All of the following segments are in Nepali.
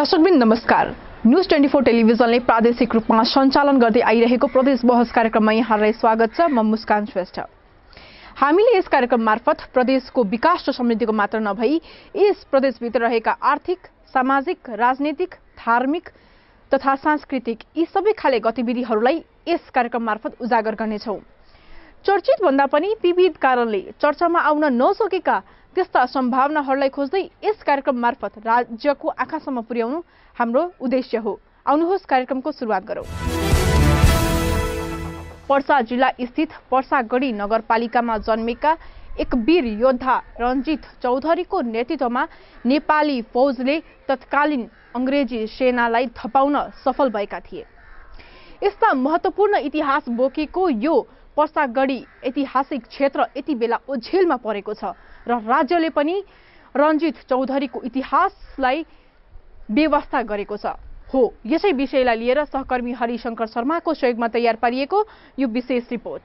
दर्शकवृन्द नमस्कार। न्यूज 24 टेलिभिजनले प्रादेशिक रूपमा सञ्चालन गर्दै आइरहेको प्रदेश बहस कार्यक्रममा यहाँलाई स्वागत छ। म मुस्कान श्रेष्ठ। हामीले यस कार्यक्रम मार्फत प्रदेशको विकास र समृद्धिको मात्र नभई यस प्रदेशभित्र रहेका आर्थिक, सामाजिक, राजनीतिक, धार्मिक तथा सांस्कृतिक यी सबै खाले गतिविधिहरूलाई यस कार्यक्रम मार्फत उजागर गर्नेछौँ। चर्चित भन्दा पनि विविध कारणले चर्चामा आउन नसकेका त्यस्ता सम्भावनाहरूलाई खोज्दै यस कार्यक्रम मार्फत राज्यको आँखासम्म पुर्याउनु हाम्रो उद्देश्य हो। आउनुहोस् कार्यक्रमको सुरुवात गरौँ। पर्सा जिल्ला स्थित पर्सागढी नगरपालिकामा जन्मेका एक वीर योद्धा रञ्जित चौधरीको नेतृत्वमा नेपाली फौजले तत्कालीन अंग्रेजी सेनालाई धपाउन सफल भएका थिए। यस्ता महत्त्वपूर्ण इतिहास बोकेको यो पर्सागढी ऐतिहासिक क्षेत्र यति बेला ओझेलमा परेको छ र राज्यले पनि रञ्जित चौधरीको इतिहासलाई व्यवस्था गरेको छ। हो, यसै विषयलाई लिएर सहकर्मी हरिशंकर शर्माको सहयोगमा तयार पारिएको यो विशेष रिपोर्ट।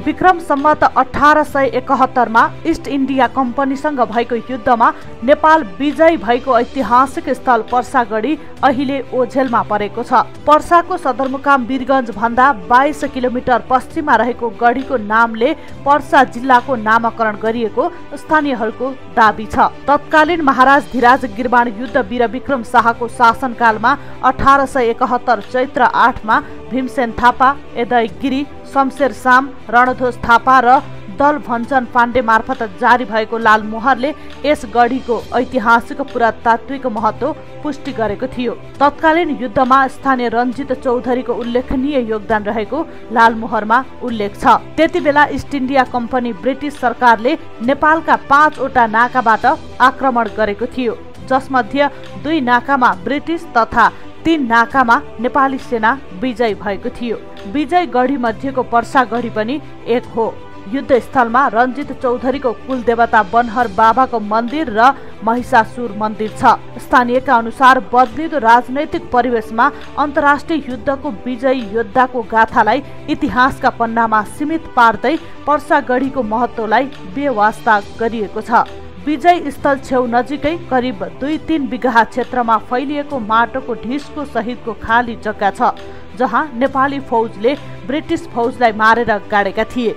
विक्रम सम्मत 1871 मा इस्ट इन्डिया कम्पनीसँग भएको युद्धमा नेपाल विजयी भएको ऐतिहासिक स्थल पर्सागढी अहिले ओझेलमा परेको छ। पर्साको सदरमुकाम वीरगञ्ज भन्दा 22 किलोमिटर पश्चिममा रहेको गढीको नामले पर्सा जिल्लाको नामकरण गरिएको स्थानीयहरूको दाबी छ। तत्कालीन महाराज धीराज गिरबाण युद्ध वीर विक्रम शाहको शासनकालमा 1871 चैत्र 8 मा भीमसेन थापा, एदय गिरी, शमशेर साम, रणध्वज थापा र दल भञ्जन पाण्डे मार्फत जारी भएको लालमोहरले यस गढीको ऐतिहासिक पुरातात्विक महत्त्व पुष्टि गरेको थियो। तत्कालीन युद्धमा स्थानीय रञ्जित चौधरीको उल्लेखनीय योगदान रहेको लालमोहरमा उल्लेख छ। त्यति बेला इस्ट इन्डिया कम्पनी ब्रिटिस सरकारले नेपालका 5 वटा नाकाबाट आक्रमण गरेको थियो, जसमध्ये 2 नाकामा ब्रिटिस तथा 3 नाकामा नेपाली सेना विजयी भएको थियो। विजय गढी मध्येको पर्सागढी पनि एक हो। युद्धस्थलमा रञ्जित चौधरीको कुलदेवता बनहर बाबाको मन्दिर र महिषासुर मन्दिर छ। स्थानीयका अनुसार बदलिदो राजनैतिक परिवेशमा अन्तर्राष्ट्रिय युद्धको विजयी योद्धाको गाथालाई इतिहासका पन्नामा सीमित पार्दै पर्सागढीको महत्त्वलाई बेवास्ता गरिएको छ। विजय स्थल छेउ नजिकै करिब 2-3 बिघा क्षेत्रमा फैलिएको माटोको ढिस्को सहितको खाली जग्गा छ, जहाँ नेपाली फौजले ब्रिटिस फौजलाई मारेर गाडेका थिए।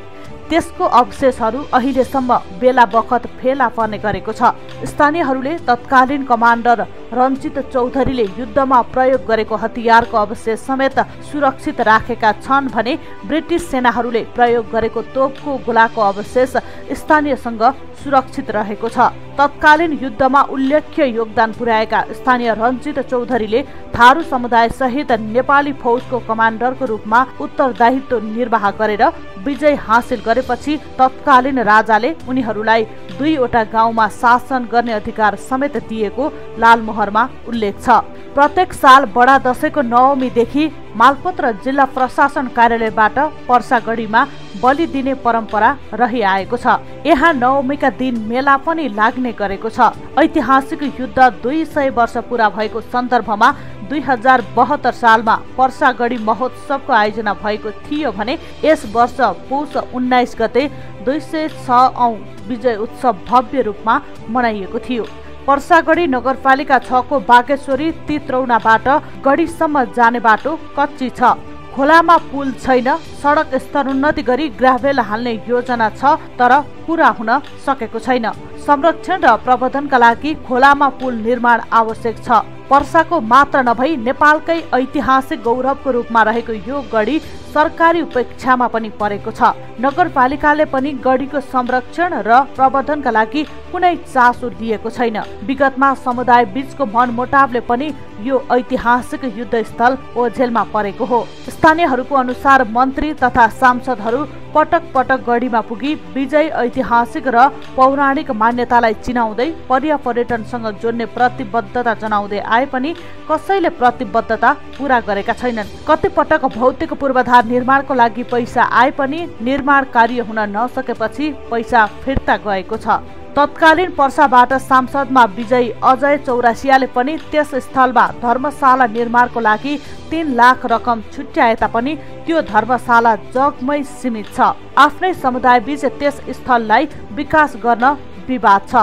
त्यसको अवशेषहरू अहिलेसम्म बेला बखत फेला पर्ने गरेको छ। स्थानीयहरूले तत्कालीन कमान्डर रञ्जित चौधरीले युद्धमा प्रयोग गरेको हतियारको अवशेष समेत सुरक्षित राखेका छन् भने ब्रिटिस सेनाहरूले प्रयोग गरेको तोपको गोलाको अवशेष स्थानीयसँग सुरक्षित रहेको छ। तत्कालीन युद्धमा उल्लेख्य योगदान पुर्याएका स्थानीय रञ्जित चौधरीले थारू समुदाय सहित नेपाली फौजको कमान्डरको रूपमा उत्तरदायित्व निर्वाह गरेर विजय हासिल गरेपछि तत्कालीन राजाले उनीहरूलाई 2 वटा गाउँमा शासन गर्ने अधिकार समेत दिएको लालमोहरमा उल्लेख छ। प्रत्येक साल बडा दशैंको नवमीदेखि मालपोत्र जिल्ला प्रशासन कार्यालयबाट पर्सागढीमा बलि दिने परम्परा रहिआएको छ। यहाँ नवमीका दिन मेला पनि लाग्ने गरेको छ। ऐतिहासिक युद्ध 200 वर्ष पूरा भएको सन्दर्भमा 2072 सालमा पर्सागढी महोत्सवको आयोजना भएको थियो भने यस वर्ष पौष 19 गते 206औं विजय उत्सव भव्य रूपमा मनाइएको थियो। पर्सागढी नगरपालिका 6 को बागेश्वरी तित्रौनाबाट गढीसम्म जाने बाटो कच्ची छ। खोलामा पुल छैन। सडक स्तरोन्नति गरी ग्राभेल हाल्ने योजना छ, तर पूरा हुन सकेको छैन। संरक्षण र प्रबन्धनका लागि खोलामा पुल निर्माण आवश्यक छ। पर्साको मात्र नभई नेपालकै ऐतिहासिक गौरवको रूपमा रहेको यो गढी सरकारी उपेक्षामा पनि परेको छ। नगरपालिकाले पनि गढीको संरक्षण र प्रबन्धनका लागि कुनै चासो लिएको छैन। विगतमा समुदाय बीचको मनमुटावले पनि यो ऐतिहासिक युद्धस्थल ओझेलमा परेको हो। स्थानीयहरूको अनुसार मन्त्री तथा सांसदहरू पटक पटक गढीमा पुगी विजय ऐतिहासिक र पौराणिक मान्यतालाई चिनाउँदै पर्यटनसँग जोड्ने प्रतिबद्धता जनाउँदै आए पनि कसैले प्रतिबद्धता पूरा गरेका छैनन्। कतिपटक भौतिक पूर्वाधार निर्माणको लागि पैसा आए पनि निर्माण कार्य हुन नसकेपछि पैसा फिर्ता गएको छ। तत्कालीन पर्साबाट सांसदमा विजयी अजय चौरासियाले पनि त्यस स्थलमा धर्मशाला निर्माणको लागि 3 लाख रकम छुट्याए तापनि त्यो धर्मशाला जगमै सीमित छ। आफ्नै समुदायबीच त्यस स्थललाई विकास गर्न विवाद छ।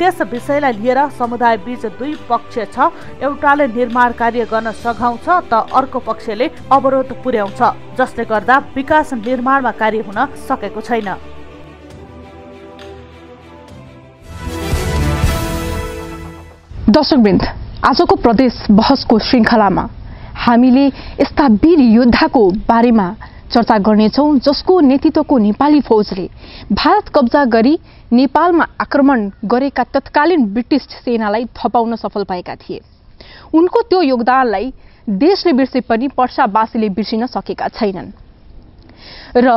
त्यस विषयलाई लिएर समुदायबीच दुई पक्ष छ। एउटाले निर्माण कार्य गर्न सघाउँछ त अर्को पक्षले अवरोध पुर्याउँछ, जसले गर्दा विकास निर्माणमा कार्य हुन सकेको छैन। दर्शकवृन्द, आजको प्रदेश बहसको श्रृङ्खलामा हामीले यस्ता वीर योद्धाको बारेमा चर्चा गर्नेछौँ जसको नेतृत्वको नेपाली फौजले भारत कब्जा गरी नेपालमा आक्रमण गरेका तत्कालीन ब्रिटिस सेनालाई थपाउन सफल भएका थिए। उनको त्यो योगदानलाई देशले बिर्से पनि पर्सावासीले बिर्सिन सकेका छैनन्। र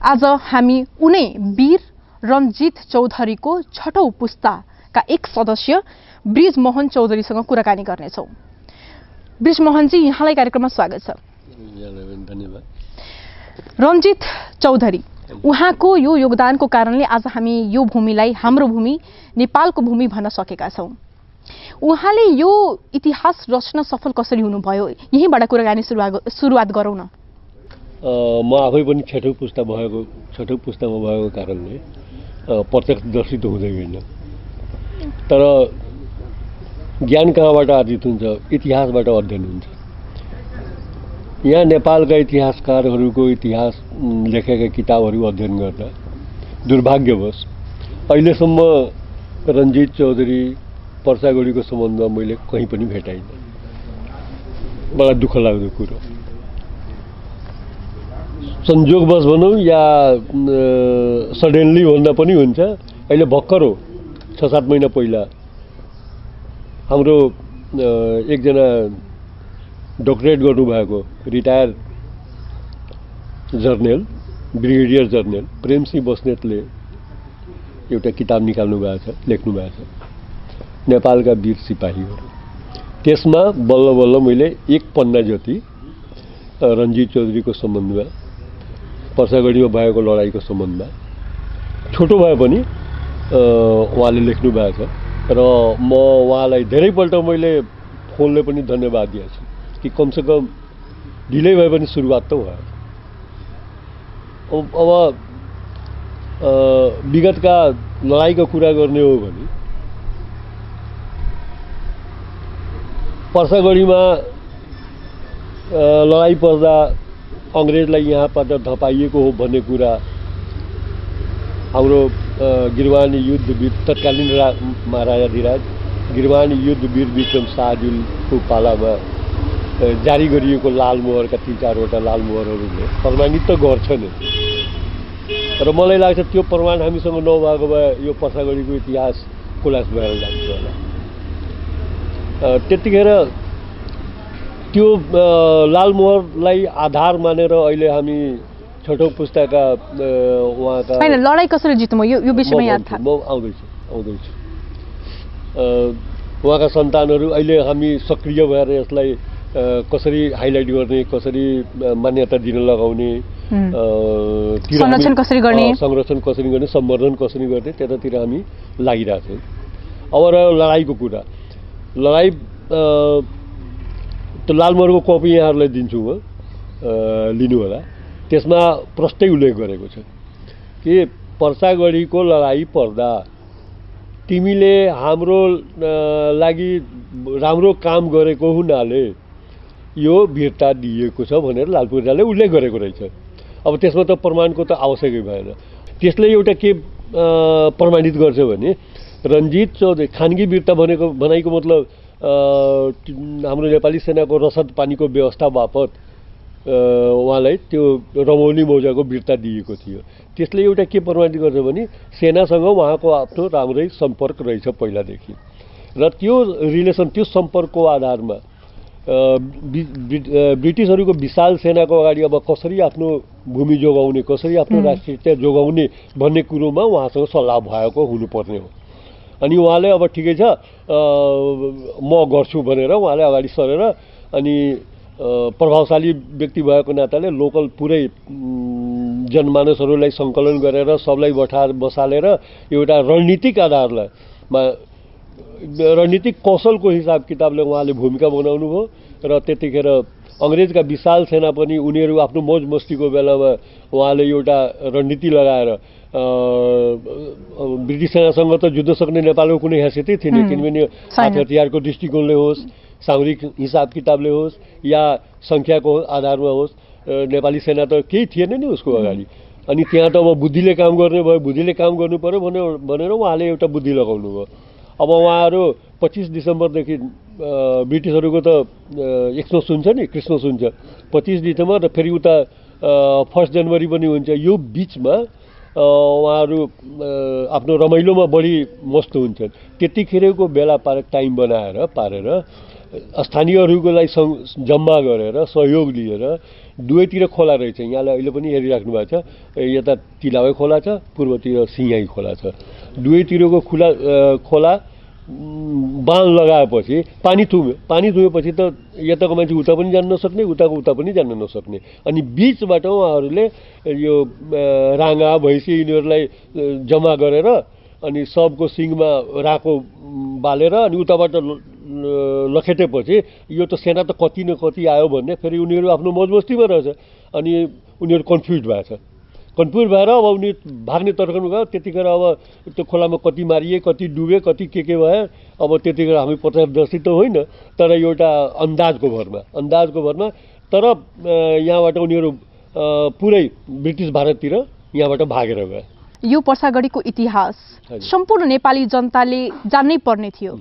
आज हामी उनै वीर रणजित चौधरीको 6औं पुस्ताका एक सदस्य ब्रिजमोहन चौधरीसँग कुराकानी गर्नेछौँ। ब्रिजमोहनजी, यहाँलाई कार्यक्रममा स्वागत छ। धन्यवाद। रणजित चौधरी, उहाँको यो योगदानको कारणले आज हामी यो भूमिलाई हाम्रो भूमि, नेपालको भूमि भन्न सकेका छौँ। उहाँले यो इतिहास रच्न सफल कसरी हुनुभयो, यहीँबाट कुराकानी सुरुवात गरौँ न। म आफै पनि 6औं पुस्तामा भएको कारणले प्रत्यक्षदर्शी त हुँदै होइन, तर ज्ञान कहाँबाट आर्जित हुन्छ? इतिहासबाट अध्ययन हुन्छ। यहाँ नेपालका इतिहासकारहरूको इतिहास लेखेका किताबहरू अध्ययन गर्दा दुर्भाग्यवश अहिलेसम्म रणजित चौधरी पर्सागढीको सम्बन्धमा मैले कहीँ पनि भेटाइनँ। बडा दुःख लाग्दो कुरो। संयोगवश भनौँ या सडनली भन्दा पनि हुन्छ। अहिले भर्खर हो, 6-7 महिना पहिला हाम्रो एकजना डक्टरेट गर्नुभएको retire general, brigadier general Prem Singh बस्नेतले एउटा किताब निकाल्नु भएको छ, लेख्नु भएको छ, नेपालका वीर सिपाहीहरू। त्यसमा बल्ल बल्ल मैले एक पन्ना जति रणजित चौधरीको सम्बन्धमा, पर्सागढीमा भएको लडाईँको सम्बन्धमा, छोटो भए पनि उहाँले लेख्नु भएको छ। र म उहाँलाई धेरैपल्ट मैले फोनले पनि धन्यवाद दिएको छु कि कमसेकम ढिलै भए पनि सुरुवात त भयो। अब विगतका लडाईँको कुरा गर्ने हो भने पर्सागढीमा लडाईँ पर्दा अङ्ग्रेजलाई यहाँबाट धपाइएको हो भन्ने कुरा हाम्रो गिरवानी युद्धवीर तत्कालीन महाराजाधिराज गिरवानी युद्धवीर विक्रम शाहजुलको पालामा जारी गरिएको लालमोहरका 3-4वटा लालमोहरहरूले प्रमाणित त गर्छ नै। र मलाई लाग्छ त्यो प्रमाण हामीसँग नभएको भए यो पर्सागढीको इतिहास कोलास भएर जान्छ होला। त्यतिखेर त्यो लालमोहरलाई आधार मानेर अहिले हामी 6औं पुस्ताका उहाँका हैन लडाई कसरी जित्नु यो विषयमा याद था। म आउँदैछु। उहाँका सन्तानहरू अहिले हामी सक्रिय भएर यसलाई कसरी हाइलाइट गर्ने, कसरी मान्यता दिन लगाउने, संरक्षण कसरी गर्ने, सम्वर्धन कसरी गर्ने, त्यतातिर हामी लागिरहेको छौँ। अब रह्यो लडाईँको कुरा। लडाईँ त्यो लालमोहरको कपी यहाँहरूलाई दिन्छु म, लिनु होला। त्यसमा प्रष्टै उल्लेख गरेको छ कि पर्सागढीको लडाईँ पर्दा तिमीले हाम्रो लागि राम्रो काम गरेको हुनाले यो वीरता दिएको छ भनेर लालपुर्जाले उल्लेख गरेको रहेछ। अब त्यसमा त प्रमाणको त आवश्यकै भएन। त्यसले एउटा के प्रमाणित गर्छ भने रणजित चौधरी खानगी वीरता भनाइको मतलब हाम्रो नेपाली सेनाको रसद पानीको व्यवस्था बापत उहाँलाई त्यो रमौली मौजाको वीरता दिएको थियो। त्यसले एउटा के प्रमाणित गर्छ भने सेनासँग उहाँको आफ्नो राम्रै सम्पर्क रहेछ पहिलादेखि। र त्यो रिलेसन, त्यो सम्पर्कको आधारमा ब्रिटिसहरूको विशाल सेनाको अगाडि अब कसरी आफ्नो भूमि जोगाउने, कसरी आफ्नो राष्ट्रियता जोगाउने भन्ने कुरोमा उहाँसँग सल्लाह भएको हुनुपर्ने हो। अनि उहाँले अब ठिकै छ म गर्छु भनेर उहाँले अगाडि सरेर, अनि प्रभावशाली व्यक्ति भएको नाताले लोकल पुरै जनमानसहरूलाई सङ्कलन गरेर सबलाई बसालेर एउटा रणनीतिक आधारमा रणनीतिक कौशलको हिसाब किताबले उहाँले भूमिका बनाउनु भयो र त्यतिखेर अङ्ग्रेजका विशाल सेना पनि उनीहरू आफ्नो मौज मस्तीको बेलामा उहाँले एउटा रणनीति लगाएर ब्रिटिस सेनासँग त जुद्ध सक्ने नेपालको कुनै हैसियतै थिएन, किनभने हात हतियारको दृष्टिकोणले होस्, सामरिक हिसाब किताबले होस् या सङ्ख्याको आधारमा होस्, नेपाली सेना त केही थिएन नि उसको अगाडि। अनि त्यहाँ त अब बुद्धिले काम गर्ने भयो, बुद्धिले काम गर्नु पर्यो भनेर उहाँले एउटा बुद्धि लगाउनु भयो। अब उहाँहरू 25 डिसेम्बरदेखि ब्रिटिसहरूको त एक्समस हुन्छ नि, क्रिसमस हुन्छ 25 डिसेम्बर र फेरि उता 1 जनवरी पनि हुन्छ। यो बिचमा उहाँहरू आफ्नो रमाइलोमा बढी मस्त हुन्छन्। त्यतिखेरको बेला टाइम पारेर स्थानीयहरूको लागि जम्मा गरेर सहयोग लिएर दुवैतिर खोला रहेछ, यहाँलाई अहिले पनि हेरिराख्नु भएको छ, यता तिलावे खोला छ, पूर्वतिर सिंहाई खोला छ। दुवैतिरको खोला बाँध लगाएपछि पानी थुमेपछि त यताको मान्छे उता पनि जान नसक्ने, उताको उता पनि जान नसक्ने। अनि बिचबाट उहाँहरूले यो राँगा भैँसी यिनीहरूलाई जम्मा गरेर अनि सबको सिङमा राको बालेर अनि उताबाट लखेटेपछि यो त सेना त कति न कति आयो भन्ने फेरि उनीहरू आफ्नो मौजमस्तीमा रहेछ। अनि उनीहरू कन्फ्युज भएर अब उनी भाग्ने तर्कनु गयो। त्यतिखेर अब त्यो खोलामा कति मारिए, कति डुबे, कति के भयो। अब त्यतिखेर हामी प्रत्यक्षदर्शी त होइन, तर एउटा अन्दाजको भरमा तर यहाँबाट उनीहरू पुरै ब्रिटिस भारततिर यहाँबाट भागेर गए। यो पर्सागढीको इतिहास सम्पूर्ण नेपाली जनताले जान्नै पर्ने थियो,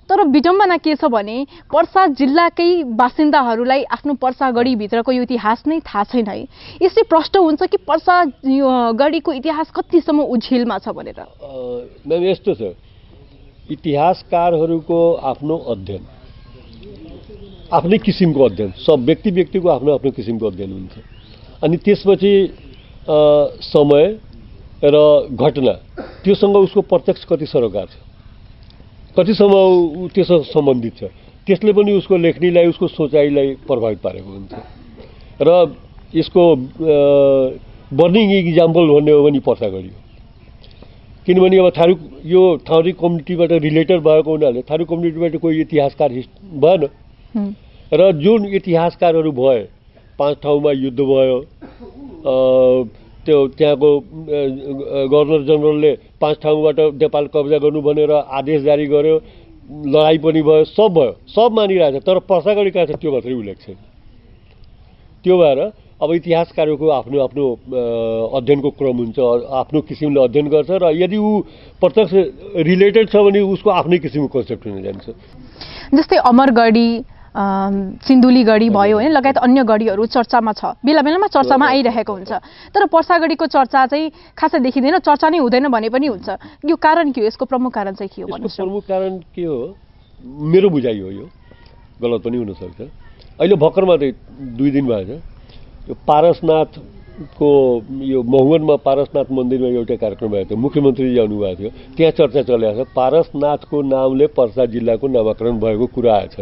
तर विडम्बना के छ भने पर्सा जिल्लाकै बासिन्दाहरूलाई आफ्नो पर्सागढीभित्रको यो इतिहास नै थाहा छैन है। यसले प्रश्न हुन्छ कि पर्सागढीको इतिहास कतिसम्म उझिलमा छ भनेर। म्याम यस्तो छ, इतिहासकारहरूको आफ्नो अध्ययन, आफ्नै किसिमको अध्ययन, सब व्यक्तिको आफ्नो किसिमको अध्ययन हुन्छ। अनि त्यसपछि समय र घटना त्योसँग उसको प्रत्यक्ष कति सरोकार छ, कतिसम्म त्यससँग सम्बन्धित छ, त्यसले पनि उसको लेखनीलाई, उसको सोचाइलाई प्रभावित पारेको हुन्छ। र यसको बर्निङ इक्जाम्पल भन्ने हो भने पर्सागढी हो। किनभने अब यो थारू कम्युनिटीबाट रिलेटेड भएको हुनाले थारू कम्युनिटीबाट कोही इतिहासकार भएन र जुन इतिहासकारहरू भए, 5 ठाउँमा युद्ध भयो, त्यो त्यहाँको गभर्नर जनरलले 5 ठाउँबाट नेपाल कब्जा गर्नु भनेर आदेश जारी गर्यो, लडाइँ पनि भयो, सब मानिरहेछ, तर पर्सागढी कहाँ छ त्यो मात्रै उल्लेख छैन। त्यो भएर अब इतिहासकारको आफ्नो अध्ययनको क्रम हुन्छ, आफ्नो किसिमले अध्ययन गर्छ र यदि ऊ प्रत्यक्ष रिलेटेड छ भने उसको आफ्नै किसिमको कन्सेप्ट हुन जान्छ। जस्तै अमरगढी, सिन्धुलीगढी भयो होइन, लगायत अन्य गढीहरू चर्चामा छ, बेलामा चर्चामा आइरहेको हुन्छ, तर पर्सागढीको चर्चा चाहिँ खासै देखिँदैन, चर्चा नै हुँदैन भने पनि हुन्छ। यो कारण के हो? यसको प्रमुख कारण चाहिँ के हो भन्नुहोस्? प्रमुख कारण के हो? मेरो बुझाइ हो, यो गलत पनि हुनसक्छ। अहिले भर्खर मात्रै 2 दिन भएछ यो पारसनाथको यो महुवनमा पारसनाथ मन्दिरमा एउटा कार्यक्रम भएको थियो, मुख्यमन्त्रीजी आउनुभएको थियो, त्यहाँ चर्चा चलिरहेको छ। पारसनाथको नामले पर्सा जिल्लाको नामाकरण भएको कुरा आएछ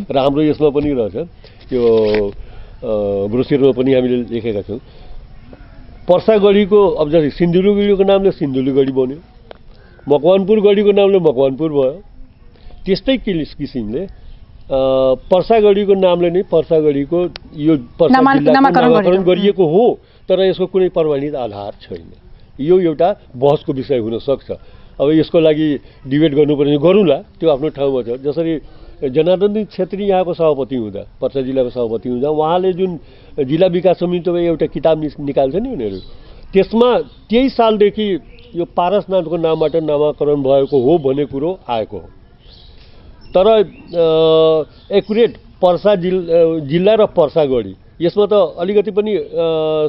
र हाम्रो यसमा पनि रहेछ, यो ब्रोसिरमा पनि हामीले लेखेका छौँ। पर्सागढीको अब जस्तै सिन्धुलीगढीको नामले सिन्धुलीगढी बन्यो, मकवानपुर गढीको नामले मकवानपुर भयो, त्यस्तै किसिमले पर्सागढीको नामले नै पर्सागढीको यो पर्सा जिल्लाको नामाकरण गरिएको हो, तर यसको कुनै प्रमाणित आधार छैन। यो एउटा बहसको विषय हुन सक्छ। अब यसको लागि डिबेट गर्नुपर्ने गरौँला, त्यो आफ्नो ठाउँमा छ। जसरी जनार्दन छेत्री यहाँको सभापति हुँदा, पर्सा जिल्लाको सभापति हुँदा उहाँले जुन जिल्ला विकास समितिमा एउटा किताब निकाल्छ नि उनीहरू, त्यसमा त्यही सालदेखि यो पारसनाथको नामबाट नामाकरण भएको हो भन्ने कुरो आएको हो। तर एकुरेट पर्सा जिल्ला र पर्सागढी यसमा त अलिकति पनि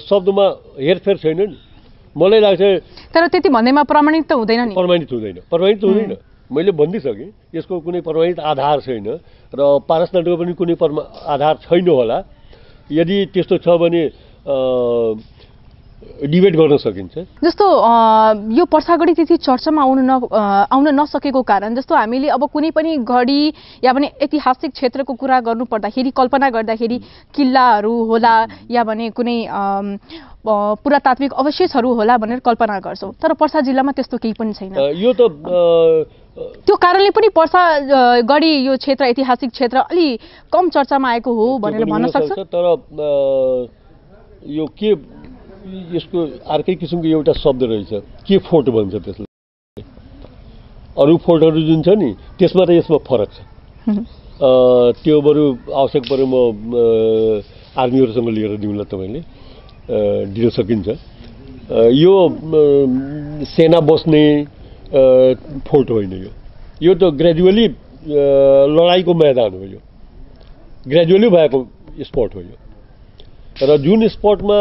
शब्दमा हेरफेर छैन नि, मलाई लाग्छ। तर त्यति भन्दैमा प्रमाणित त हुँदैन नि? प्रमाणित हुँदैन। मैले भनिदिइसकेँ, यसको कुनै प्रमाणित आधार छैन र पारसनाथको पनि कुनै आधार छैन होला। यदि त्यस्तो छ भने डिबेट गर्न सकिन्छ। जस्तो यो पर्सागढी त्यति चर्चामा आउन नसकेको कारण, जस्तो हामीले अब कुनै पनि गढी या भने ऐतिहासिक क्षेत्रको कुरा गर्नु पर्दाखेरि, कल्पना गर्दाखेरि किल्लाहरू होला या भने कुनै पुरातात्विक अवशेषहरू होला भनेर कल्पना गर्छौँ, तर पर्सा जिल्लामा त्यस्तो केही पनि छैन। यो त त्यो कारणले पनि पर्सा गढी यो क्षेत्र ऐतिहासिक क्षेत्र अलि कम चर्चामा आएको हो भनेर भन्न सक्छ। तर यो के यसको अर्कै किसिमको एउटा शब्द रहेछ, के फोर्ट भन्छ त्यसलाई। अरू फोर्टहरू जुन छ नि त्यसमा र यसमा फरक छ। त्यो बरु आवश्यक पऱ्यो म आर्मीहरूसँग लिएर दिउँला, तपाईँले दिन सकिन्छ। यो सेना बस्ने फोर्ट होइन, यो त ग्रेजुअली लडाइँको मैदान हो, यो ग्रेजुअली भएको स्पट हो यो। र जुन स्पटमा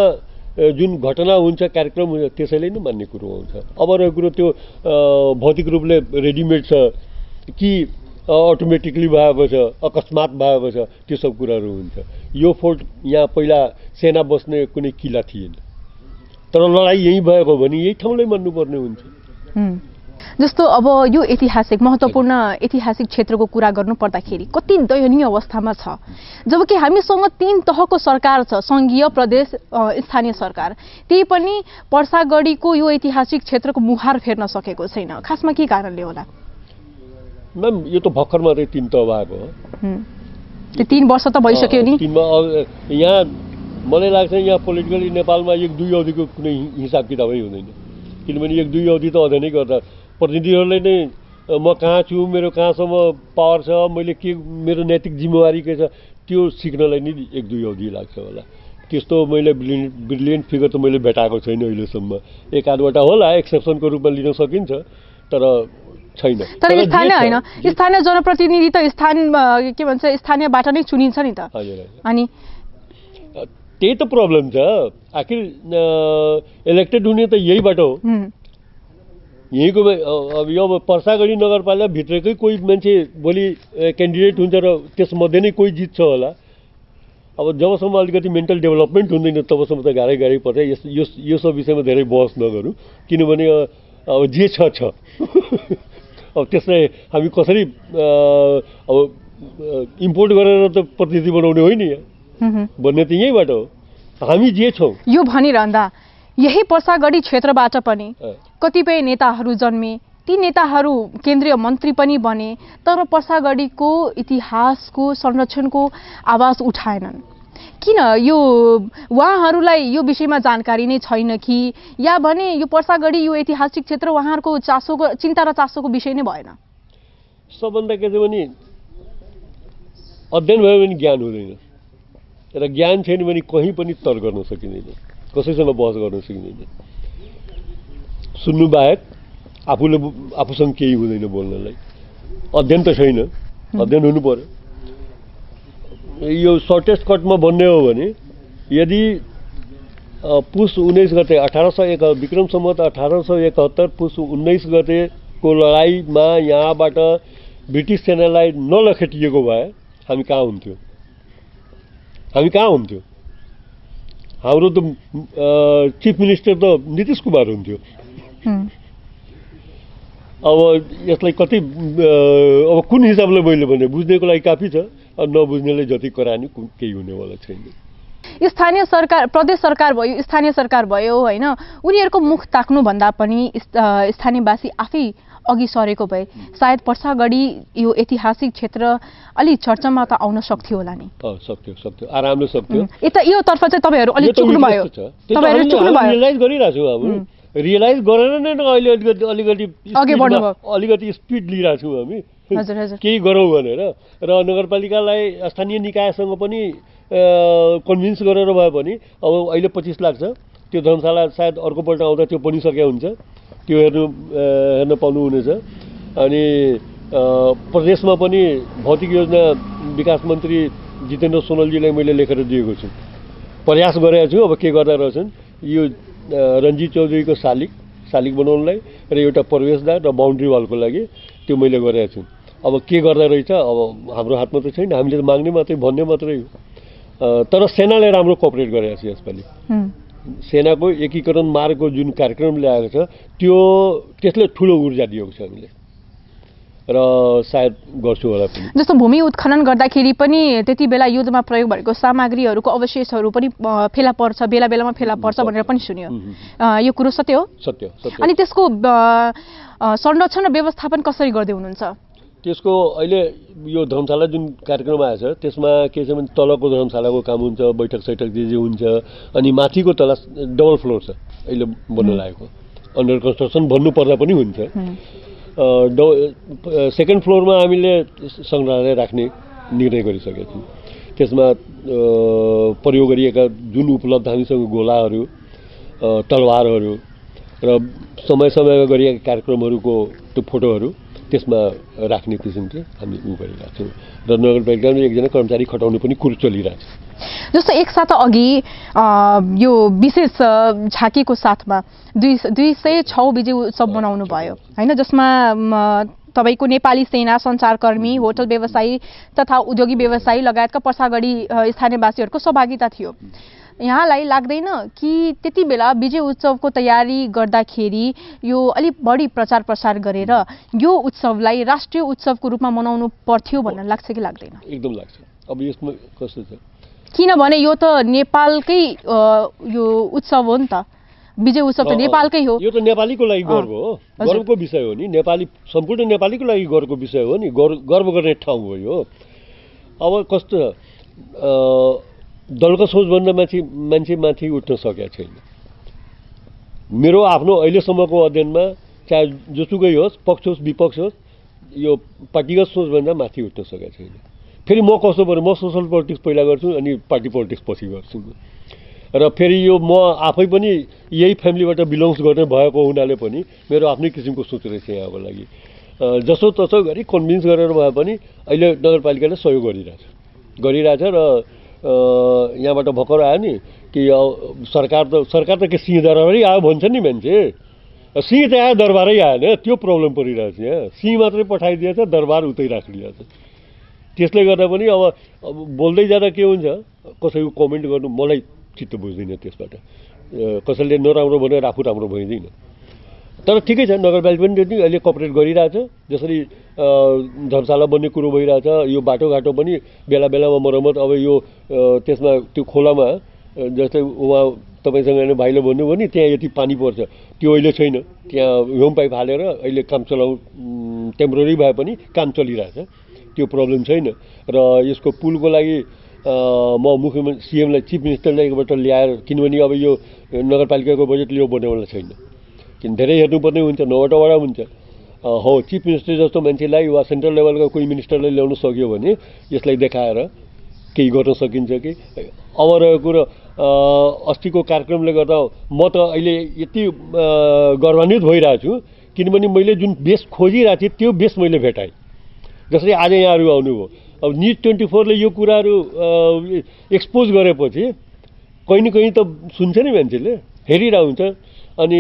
जुन घटना हुन्छ, कार्यक्रम हुन्छ, त्यसैले नै मान्ने कुरो आउँछ। अब रहेको कुरो त्यो भौतिक रूपले रेडिमेड छ कि अटोमेटिकली भएको छ, अकस्मात भएको छ, त्यो सब कुराहरू हुन्छ। यो फोर्ट यहाँ पहिला सेना बस्ने कुनै किल्ला थिएन, तर लडाइँ यहीँ भएको भने यही ठाउँलाई मान्नुपर्ने हुन्छ। जस्तो अब यो ऐतिहासिक महत्त्वपूर्ण ऐतिहासिक क्षेत्रको कुरा गर्नु पर्दाखेरि कति दयनीय अवस्थामा छ, जबकि हामीसँग 3 तहको सरकार छ, सङ्घीय, प्रदेश, स्थानीय सरकार। त्यही पनि पर्सागढीको यो ऐतिहासिक क्षेत्रको मुहार फेर्न सकेको छैन। खासमा के कारणले होला? म्याम यो त भर्खर मात्रै 3 तह भएको हो। त्यो 3 वर्ष त भइसक्यो नि। यहाँ मलाई लाग्छ यहाँ पोलिटिकली नेपालमा 1-2 अवधिको कुनै हिसाब किताबै हुँदैन, किनभने 1-2 अवधि त अध्ययनै गर्दा प्रतिनिधिहरूले नै म कहाँ छु, मेरो कहाँसम्म पावर छ, मैले के, मेरो नैतिक जिम्मेवारी के छ, त्यो सिक्नलाई नै 1-2 अवधि लाग्छ होला। त्यस्तो मैले ब्रिलियन्ट फिगर त मैले भेटाएको छैन अहिलेसम्म। 1-8वटा होला एक्सेप्सनको रूपमा लिन सकिन्छ, तर छैन। तर स्थानीय होइन, स्थानीय जनप्रतिनिधि त के भन्छ स्थानीयबाट नै चुनिन्छ नि त। अनि त्यही त प्रब्लम छ। आखिर इलेक्टेड हुने त यहीबाट हो। यहीँको अब यो पर्सागढी नगरपालिकाभित्रकै कोही मान्छे भोलि क्यान्डिडेट हुन्छ र त्यसमध्ये नै कोही जित्छ होला। अब जबसम्म अलिकति मेन्टल डेभलपमेन्ट हुँदैन तबसम्म त गाह्रै पर्छ। यो सब विषयमा धेरै बहस नगरौँ, किनभने अब जे छ अब त्यसलाई हामी कसरी अब इम्पोर्ट गरेर त प्रतिनिधि बनाउने होइन भन्ने त यहीँबाट हो। हामी जे छौँ यो भनिरहँदा यही पर्सागढी क्षेत्रबाट पनि कतिपय नेताहरू जन्मे, ती नेताहरू केन्द्रीय मन्त्री पनि बने, तर पर्सागढीको इतिहासको संरक्षणको आवाज उठाएनन्। किन? यो उहाँहरूलाई यो विषयमा जानकारी नै छैन कि या भने यो पर्सागढी यो ऐतिहासिक क्षेत्र उहाँहरूको चिन्ता र चासोको विषय नै भएन? सबभन्दा के छ भने अध्ययन भयो भने ज्ञान हुँदैन, र ज्ञान छैन भने कहीँ पनि तर्क गर्न सकिँदैन, कसैसँग बहस गर्न सकिँदैन। सुन्नु बाहेक आफूसँग केही हुँदैन बोल्नलाई। अध्ययन त छैन, अध्ययन हुनु पर्यो। यो सर्टेस्ट कटमा भन्ने हो भने यदि पुस 19 गते 1871 विक्रम सम्वत 1871 पुस 19 गतेको लडाइँमा यहाँबाट ब्रिटिस सेनालाई नलखेटिएको भए हामी कहाँ हुन्थ्यो? हाम्रो त चिफ मिनिस्टर त नीतिश कुमार हुन्थ्यो। अब यसलाई कति अब कुन हिसाबले मैले भने बुझ्नेको लागि काफी छ, नबुझ्नेले जति करानी केही हुनेवाला छैन। स्थानीय सरकार, प्रदेश सरकार भयो, स्थानीय सरकार भयो होइन, उनीहरूको मुख ताक्नुभन्दा पनि स्थानीयवासी आफै अघि सरेको भए सायद पर्सागढी यो ऐतिहासिक क्षेत्र अलि चर्चामा त आउन सक्थ्यो होला नि। सक्थ्यो आरामले सक्थ्यो। यो तर्फ चाहिँ तपाईँहरू अलि चुक्नुभयो। तपाईँहरू चुक्नुभयो। रियलाइज गरिरहेको छु। अब रियलाइज गरेर नै अलिकति स्पिड लिइरहेको छौँ हामी। केही गरौँ भनेर, र नगरपालिकालाई स्थानीय निकायसँग पनि कन्भिन्स गरेर भए पनि अब अहिले 25 लाख छ, त्यो धर्मशाला सायद अर्कोपल्ट आउँदा त्यो पनि सकेको हुन्छ, त्यो हेर्न पाउनुहुनेछ। अनि प्रदेशमा पनि भौतिक योजना विकास मन्त्री जितेन्द्र सोनलजीलाई मैले लेखेर दिएको छु, प्रयास गरेको छु। अब के गर्दा रहेछन्, यो रञ्जित चौधरीको शालिग बनाउनलाई र एउटा प्रवेशद्वार र बााउन्ड्री वालको लागि त्यो मैले गरेको छु। अब के गर्दा रहेछ अब हाम्रो हातमा त छैन, हामीले त माग्ने मात्रै, भन्ने मात्रै हो। तर सेनाले राम्रो कोअपरेट गरेको छ यसपालि। सेनाको एकीकरण मार्गको जुन कार्यक्रम ल्याएको छ त्यसले ठुलो ऊर्जा दिएको छ हामीले। र सायद गर्छु होला पनि। जस्तो भूमि उत्खनन गर्दाखेरि पनि त्यति बेला युद्धमा प्रयोग भएको सामग्रीहरूको अवशेषहरू पनि फेला पर्छ, बेला बेलामा फेला पर्छ भनेर पनि सुन्यो, यो कुरो सत्य हो? सत्य। अनि त्यसको संरक्षण र व्यवस्थापन कसरी गर्दै हुनुहुन्छ? त्यसको अहिले यो धर्मशाला जुन कार्यक्रम आएछ त्यसमा के छ भने तलको धर्मशालाको काम हुन्छ, बैठक सैठक जे हुन्छ, अनि माथिको तला डबल फ्लोर छ अहिले बन्न लागेको, अन्डर कन्स्ट्रक्सन भन्नु पर्दा पनि हुन्छ। सेकेन्ड फ्लोरमा हामीले सङ्ग्रहालय राख्ने निर्णय गरिसकेका छौँ। त्यसमा प्रयोग गरिएका जुन उपलब्ध हामीसँग गोलाहरू, तलवारहरू र समय समयमा गरिएका कार्यक्रमहरूको त्यो फोटोहरू त्यसमा राख्ने किसिमले हामी गरिरहेका छौँ र नगरपालिकामा एकजना कर्मचारी खटाउने पनि कुरो चलिरहेको छ। जस्तो एक साता अघि यो विशेष झाँकीको साथमा 206 विजय उत्सव मनाउनु भयो हैन, जसमा तपाईको नेपाली सेना, सञ्चारकर्मी, होटल व्यवसायी तथा उद्योगी व्यवसायी लगायतका पर्सागढी स्थानीयवासीहरूको सहभागिता थियो। यहाँलाई लाग्दैन कि त्यति बेला विजय उत्सवको तयारी गर्दाखेरि यो अलिक बढी प्रचार प्रसार गरेर यो उत्सवलाई राष्ट्रिय उत्सवको रूपमा मनाउनु पर्थ्यो भन्ने लाग्छ कि लाग्दैन? एकदम लाग्छ। अब यसमा कस्तो छ, किनभने यो त नेपालकै यो उत्सव हो नि त, विजय उत्सव त नेपालकै हो। यो त नेपालीको लागि गर्व हो, गर्वको विषय हो नि, नेपाली सम्पूर्ण नेपालीको लागि गर्वको विषय हो नि, गर्व गर्ने ठाउँ हो यो। अब कस्तो दलको सोचभन्दा मान्छे माथि उठ्न सकेका छैन। मेरो आफ्नो अहिलेसम्मको अध्ययनमा चाहे जोसुकै होस्, पक्ष होस् विपक्ष होस्, यो पार्टीगत सोचभन्दा माथि उठ्न सकेका छैन। फेरि म कस्तो पऱ्यो, म सोसल पोलिटिक्स पहिला गर्छु अनि पार्टी पोलिटिक्स पछि गर्छु र फेरि यो म आफै पनि यही फ्यामिलीबाट बिलोङ्स गर्ने भएको हुनाले पनि मेरो आफ्नै किसिमको सोच रहेछ यहाँको लागि। जसो तसो गरी कन्भिन्स गरेर भए पनि अहिले नगरपालिकाले सहयोग गरिरहेछ र यहाँबाट भर्खर आयो नि कि सरकार त के सिंह दरबारै आयो भन्छ नि मान्छे, सिंह त आयो दरबारै आएन, त्यो प्रब्लम परिरहेछ। यहाँ सिंह मात्रै पठाइदिएछ, दरबार उतै राखिदिएछ। त्यसले गर्दा पनि अब बोल्दै जाँदा के हुन्छ, कसैको कमेन्ट गर्नु मलाई चित्त बुझ्दैन त्यसबाट, कसैले नराम्रो भनेर आफू राम्रो भइँदैन। तर ठिकै छ, नगरपालिका पनि त्यति अहिले कोअपरेट गरिरहेछ। जसरी धर्मशाला बन्ने कुरो भइरहेछ, यो बाटोघाटो पनि बेला बेलामा मर्मत, अब यो त्यसमा त्यो खोलामा जस्तै उहाँ तपाईँसँग होइन भाइले भन्नुभयो नि त्यहाँ यति पानी पर्छ, त्यो अहिले छैन, त्यहाँ ह्युम पाइप हालेर अहिले काम टेम्पोररी भए पनि काम चलिरहेछ, त्यो प्रब्लम छैन। र यसको पुलको लागि म मुख्यमन्त्री सिएमलाई चिफ मिनिस्टरलाईबाट ल्याएर, किनभने अब यो नगरपालिकाको बजेटले यो बनाउन छैन, किन धेरै हेर्नुपर्ने हुन्छ, 9वटा वडा हुन्छ। हो, चिफ मिनिस्टर जस्तो मान्छेलाई वा सेन्ट्रल लेभलका कोही मिनिस्टरलाई ल्याउन सक्यो भने यसलाई देखाएर केही गर्न सकिन्छ कि। अब रहेको कुरो अस्तिको कार्यक्रमले गर्दा म त अहिले यति गर्वान्वित भइरहेको छु, किनभने मैले जुन बेस खोजिरहेको थिएँ त्यो बेस मैले भेटाएँ। जसरी आज यहाँहरू आउनुभयो, अब न्युज 24ले यो कुराहरू एक्सपोज गरेपछि कहीँ न कहीँ त सुन्छ नि मान्छेले, हेरिरहेको हुन्छ, अनि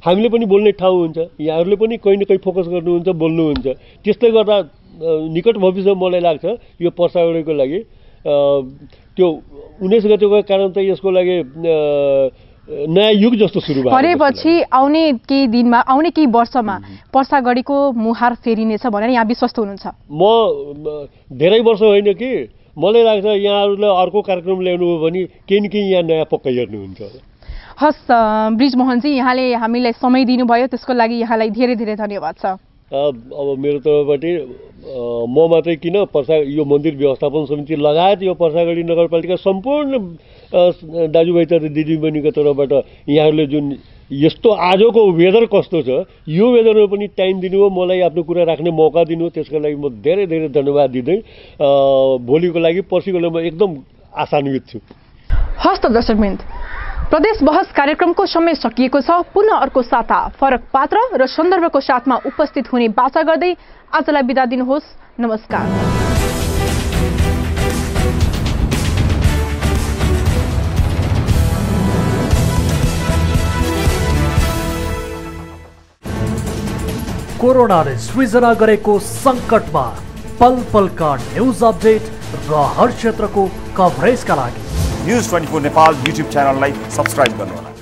हामीले पनि बोल्ने ठाउँ हुन्छ, यहाँहरूले पनि कहीँ न कहीँ फोकस गर्नुहुन्छ, बोल्नुहुन्छ। त्यसले गर्दा निकट भविष्यमा मलाई लाग्छ यो पर्सागढीको लागि त्यो 19 गतेको कारण त यसको लागि नयाँ युग जस्तो सुरु भयो। परेपछि आउने केही दिनमा, आउने केही वर्षमा पर्सागढीको मुहार फेरिनेछ भनेर यहाँ विश्वस्त हुनुहुन्छ? म धेरै वर्ष होइन कि, मलाई लाग्छ यहाँहरूले अर्को कार्यक्रम ल्याउनु हो भने केही न केही यहाँ नयाँ पक्का हेर्नुहुन्छ। हस् ब्रिजमोहनजी, यहाँले हामीलाई समय दिनुभयो, त्यसको लागि यहाँलाई धेरै धेरै धन्यवाद छ। अब मेरो तर्फबाट म मात्रै किन, यो मन्दिर व्यवस्थापन समिति लगायत यो पर्सागढी नगरपालिका सम्पूर्ण दाजुभाइ तथा दिदीबहिनीको तर्फबाट यहाँहरूले जुन यस्तो आजको वेदर कस्तो छ, यो वेदरमा पनि टाइम दिनुभयो, मलाई आफ्नो कुरा राख्ने मौका दिनु, त्यसको लागि म धेरै धेरै धन्यवाद दिँदै भोलिको लागि पर्सिको लागि म एकदम आशान्वित छु। हस् त दर्शकवृन्द, प्रदेश बहस कार्यक्रमको समय सकिएको छ। पुनः अर्को साता फरक पात्र र सन्दर्भको साथमा उपस्थित हुने बाचा गर्दै आजलाई बिदा दिनुहोस्। नमस्कार। कोरोनाले सृजना गरेको संकटमा पल पलका न्यूज अपडेट र हर क्षेत्रको कभरेजका लागि न्यूज 24 नेपाल युट्युब च्यानललाई सब्स्क्राइब गर्नुहोला।